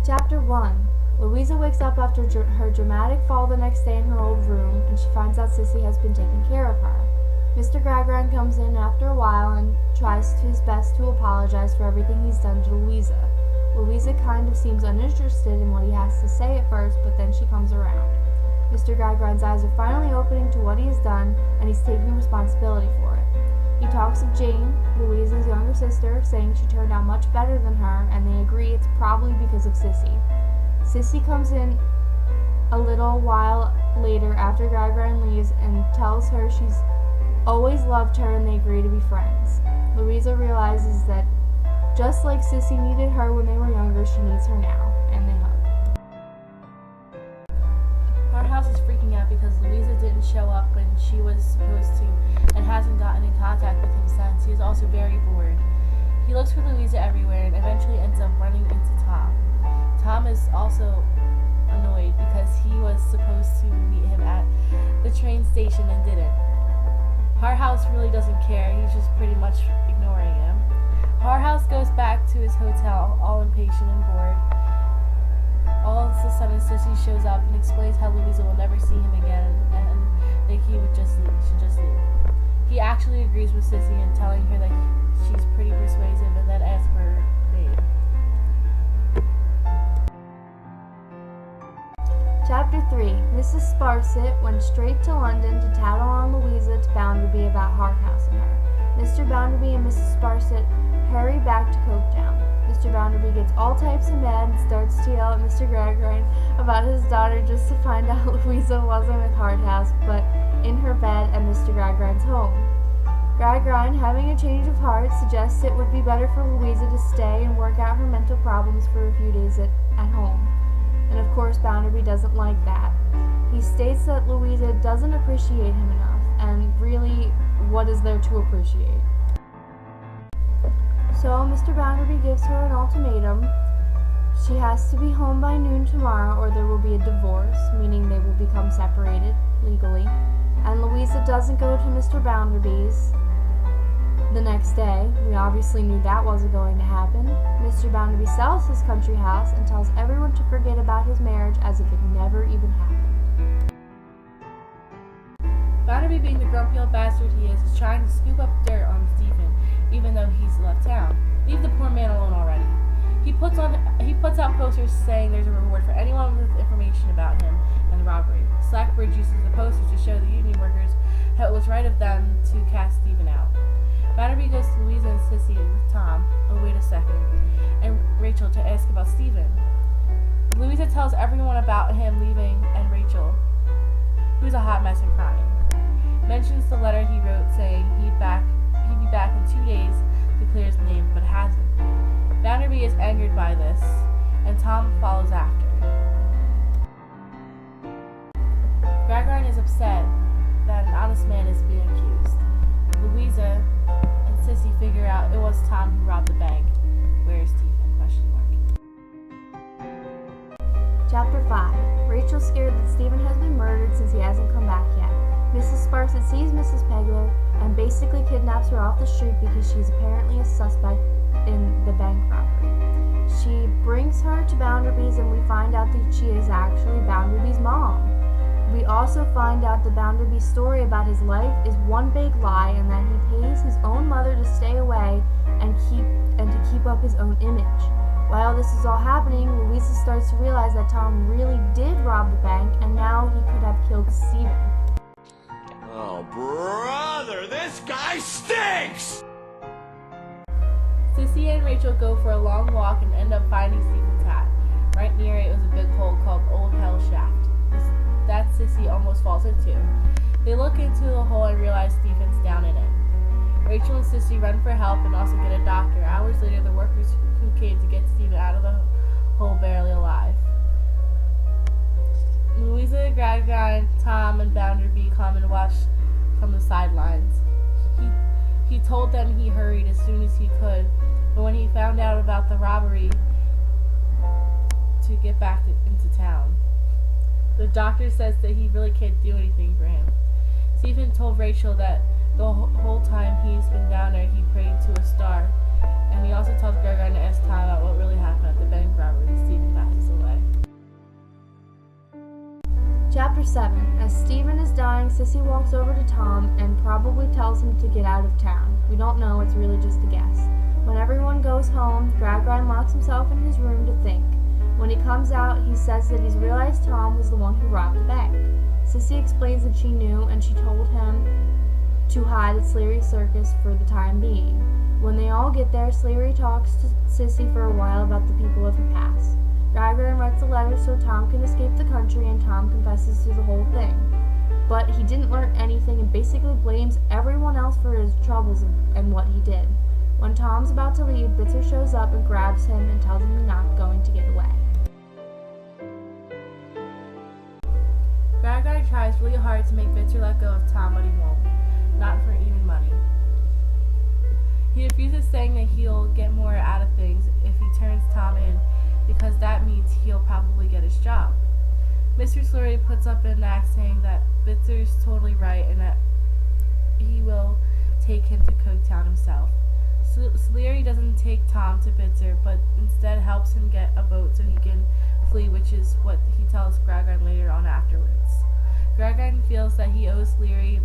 Chapter 1. Louisa wakes up after her dramatic fall the next day in her old room, and she finds out Sissy has been taking care of her. Mr. Gradgrind comes in after a while and tries his best to apologize for everything he's done to Louisa. Louisa kind of seems uninterested in what he has to say at first, but then she comes around. Mr. Gradgrind's eyes are finally opening to what he has done, and he's taking responsibility for it. He talks of Jane, Louisa's younger sister, saying she turned out much better than her, and they agree it's probably because of Sissy. Sissy comes in a little while later after Gradgrind leaves and tells her she's always loved her, and they agree to be friends. Louisa realizes that just like Sissy needed her when they were younger, she needs her now, and they hug. Our house is freaking out because Louisa didn't show up when she was supposed to and hasn't gotten in contact with him since. He is also very bored. He looks for Louisa everywhere and eventually ends up running into Tom. Tom is also annoyed because he was supposed to meet him at the train station and didn't. Harhouse really doesn't care. He's just pretty much ignoring him. Harhouse goes back to his hotel, all impatient and bored. All of a sudden, Sissy shows up and explains how Louisa will never see him again and that he would just leave. Should just leave. He actually agrees with Sissy in telling her that she's pretty persuasive and then asks for her name. Chapter 3. Mrs. Sparsit went straight to London to tattle on Louisa to Bounderby about Harhouse and her. Mr. Bounderby and Mrs. Sparsit hurry back to Coketown. Mr. Bounderby gets all types of mad and starts to yell at Mr. Gradgrind about his daughter just to find out Louisa wasn't with Harhouse, but in her bed at Mr. Gradgrind's home. Gradgrind, having a change of heart, suggests it would be better for Louisa to stay and work out her mental problems for a few days at home. And of course, Bounderby doesn't like that. He states that Louisa doesn't appreciate him enough, and really, what is there to appreciate? So Mr. Bounderby gives her an ultimatum. She has to be home by noon tomorrow or there will be a divorce, meaning they will become separated legally. And Louisa doesn't go to Mr. Bounderby's the next day. We obviously knew that wasn't going to happen. Mr. Bounderby sells his country house and tells everyone to forget about his marriage as if it never even happened. Bounderby, being the grumpy old bastard he is trying to scoop up dirt on Stephen, even though he's left town. Leave the poor man alone already. He puts out posters saying there's a reward for anyone with information about him and the robbery. Slackbridge uses the posters to show the union workers how it was right of them to cast Stephen out. Bounderby goes to Louisa and Sissy with Tom, oh wait a second, and Rachel to ask about Stephen. Louisa tells everyone about him leaving, and Rachel, who's a hot mess and crying, mentions the letter he wrote saying he'd be back in 2 days to clear his name, but hasn't. Bounderby is angered by this, and Tom follows after. Gradgrind is upset that an honest man is being accused. Louisa and Sissy figure out it was Tom who robbed the bank. Where is Stephen? ? Chapter 5. Rachel's scared that Stephen has been murdered since he hasn't come back yet. Mrs. Sparsit sees Mrs. Pegler and basically kidnaps her off the street because she's apparently a suspect in the bank robbery. She brings her to Bounderby's and we find out that she is actually Bounderby's mom. We also find out that Bounderby's story about his life is one big lie and that he pays his own mother to stay away and to keep up his own image. While this is all happening, Louisa starts to realize that Tom really did rob the bank and now he could have killed Stephen. Oh, brother, this guy stinks! Sissy and Rachel go for a long walk and end up finding Stephen's hat. Right near it was a big hole called Old Hell Shaft. That Sissy almost falls into. They look into the hole and realize Stephen's down in it. Rachel and Sissy run for help and also get a doctor. Hours later, the workers who came to get Stephen out of the hole barely alive. Louisa, Gradgrind, Tom, and Bounderby come and watch from the sidelines. He told them he hurried as soon as he could, but when he found out about the robbery, to get back into town. The doctor says that he really can't do anything for him. Stephen told Rachel that the whole time he's been down there, he prayed to a star And he also tells Gregor to ask Tom about what really happened at the bank robbery. Stephen passes away. Chapter 7. As Stephen is dying, Sissy walks over to Tom and probably tells him to get out of town. We don't know, it's really just a guess. When everyone goes home, Gradgrind locks himself in his room to think. When he comes out, he says that he's realized Tom was the one who robbed the bank. Sissy explains that she knew, and she told him to hide at Sleary's circus for the time being. When they all get there, Sleary talks to Sissy for a while about the people of her past. Gradgrind writes a letter so Tom can escape the country, and Tom confesses to the whole thing. But he didn't learn anything and basically blames everyone else for his troubles and what he did. When Tom's about to leave, Bitzer shows up and grabs him and tells him he's not going to get away. Gradgrind tries really hard to make Bitzer let go of Tom, but he won't. Not for even money. He refuses, saying that he'll get more out of things if he turns Tom in, because that means he'll probably get his job. Mr. Sleary puts up an act saying that Bitzer's totally right and that he will take him to Coketown himself. Sleary doesn't take Tom to Bitzer, but instead helps him get a boat so he can flee, which is what he tells Gradgrind later on afterwards. Gradgrind feels that he owes Sleary,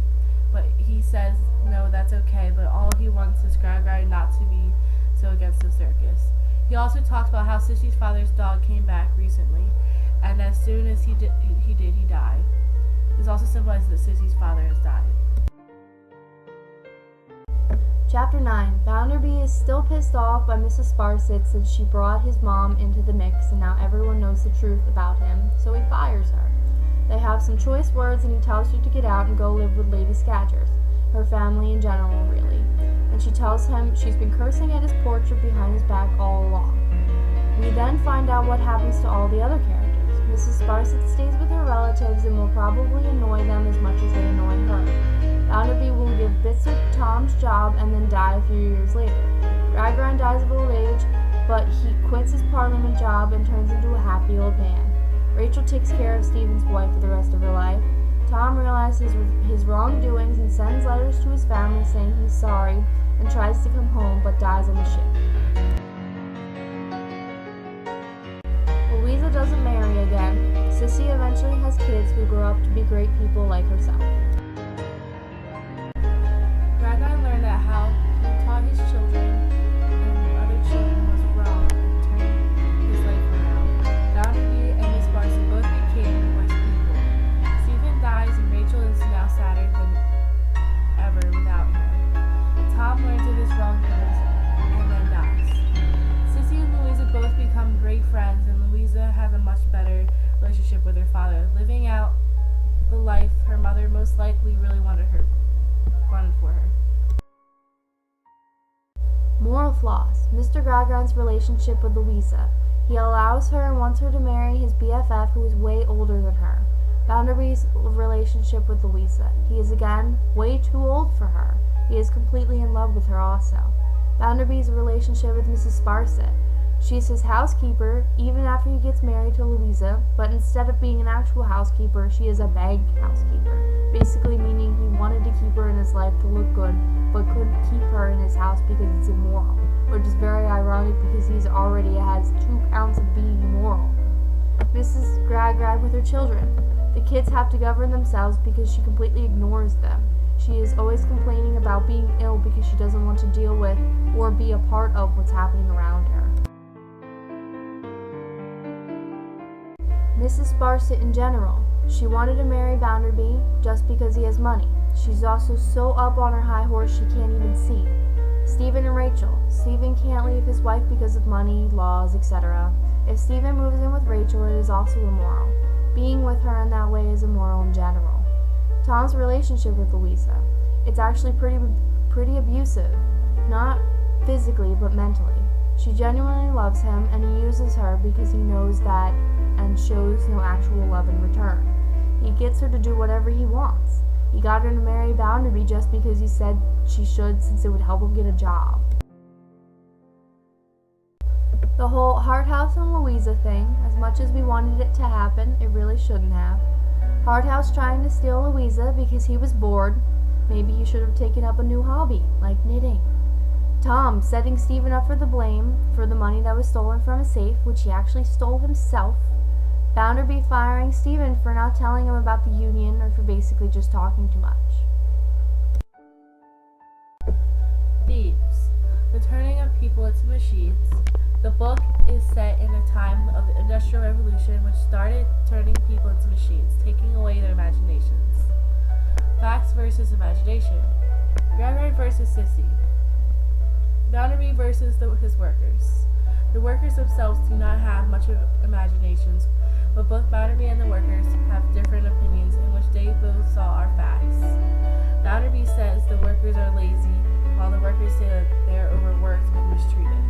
but he says no, that's okay, but all he wants is Gradgrind not to be so against the circus. He also talks about how Sissy's father's dog came back recently, and as soon as he died. This also symbolizes that Sissy's father has died. Chapter 9. Bounderby is still pissed off by Mrs. Sparsit since she brought his mom into the mix and now everyone knows the truth about him, so he fires her. They have some choice words and he tells her to get out and go live with Lady Scadgers, her family in general really, and she tells him she's been cursing at his portrait behind his back all along. We then find out what happens to all the other characters. Mrs. Sparsit stays with her relatives and will probably annoy them as much as they annoy her. Bounderby will give Bitzer Tom's job and then die a few years later. Gradgrind dies of old age, but he quits his Parliament job and turns into a happy old man. Rachel takes care of Stephen's wife for the rest of her life. Tom realizes his wrongdoings and sends letters to his family saying he's sorry and tries to come home but dies on the ship. Louisa doesn't marry again. Sissy eventually has kids who grow up to be great people like herself. Gradgrind learned that how he taught his children and other children was wrong and turned his life around. Bounderby and Miss Barson both became worse people. Stephen dies and Rachel is now sadder than ever without him. Tom learns of his wrongdoings and then dies. Sissy and Louisa both become great friends, and Louisa has a much better relationship with her father, living out the life her mother most likely really wanted for her. Moral flaws. Mr. Gradgrind's relationship with Louisa. He allows her and wants her to marry his BFF who is way older than her. Bounderby's relationship with Louisa. He is again way too old for her. He is completely in love with her also. Bounderby's relationship with Mrs. Sparsit. She's his housekeeper even after he gets married to Louisa, but instead of being an actual housekeeper, she is a bank housekeeper, basically meaning he wanted to keep her in his life to look good, but couldn't keep her in his house because it's immoral, which is very ironic because he already has 2 counts of being immoral. Mrs. Gradgrind with her children. The kids have to govern themselves because she completely ignores them. She is always complaining about being ill because she doesn't want to deal with or be a part of what's happening around her. Mrs. Sparsit in general. She wanted to marry Bounderby just because he has money. She's also so up on her high horse she can't even see. Stephen and Rachel. Stephen can't leave his wife because of money, laws, etc. If Stephen moves in with Rachel, it is also immoral. Being with her in that way is immoral in general. Tom's relationship with Louisa. It's actually pretty abusive. Not physically, but mentally. She genuinely loves him, and he uses her because he knows that and shows no actual love in return. He gets her to do whatever he wants. He got her to marry Bounderby just because he said she should since it would help him get a job. The whole Harthouse and Louisa thing, as much as we wanted it to happen, it really shouldn't have. Harthouse trying to steal Louisa because he was bored. Maybe he should have taken up a new hobby, like knitting. Tom, setting Stephen up for the blame for the money that was stolen from his safe, which he actually stole himself. Bounderby firing Stephen for not telling him about the union or for basically just talking too much. Thieves. The turning of people into machines. The book is set in a time of the Industrial Revolution which started turning people into machines, taking away their imaginations. Facts versus imagination. Gregory versus Sissy. Bounderby versus his workers. The workers themselves do not have much of imaginations, but both Bounderby and the workers have different opinions in which they both saw are facts. Bounderby says the workers are lazy, while the workers say that they are overworked and mistreated.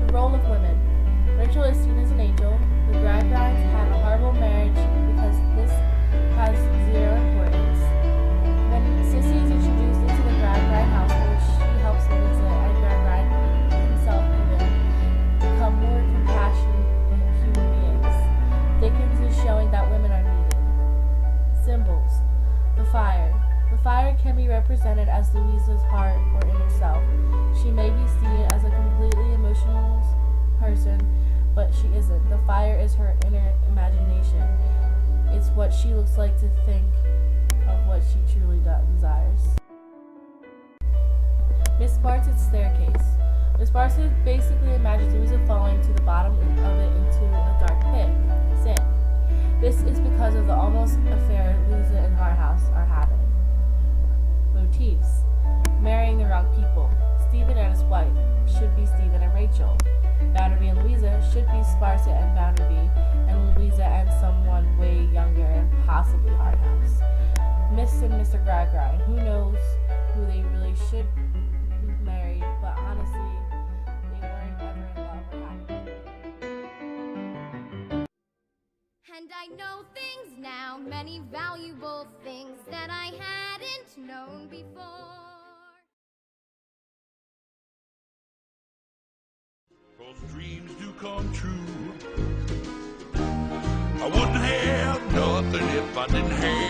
The role of women. Rachel is seen as an angel. The Gradgrinds have a horrible marriage because this has zero importance. When Sissy is introduced into the Gradgrind household, she helps Louisa and Gradgrind himself even become more compassionate human beings. Dickens is showing that women are needed. Symbols. The fire. The fire can be represented as Louisa's heart or inner self. She may be seen as a completely emotional person, but she isn't. The fire is her inner imagination. It's what she looks like to think of what she truly desires. Miss Bart's staircase. Miss Bart basically imagines Louisa falling to the bottom of it into a dark pit. Sin. This is because of the almost affair Louisa and Harhouse are having. Motifs. Marrying the wrong people. Stephen and his wife should be Stephen and Rachel. Bounderby and Louisa should be Sparta and Bounderby, and Louisa and someone way younger and possibly Harhouse. Miss and Mr. Gradgrind. Who knows who they really should be married, but honestly, they weren't ever in love or happy. And I know things now, many valuable things that I hadn't known before. Cause dreams do come true. I wouldn't have nothing if I didn't have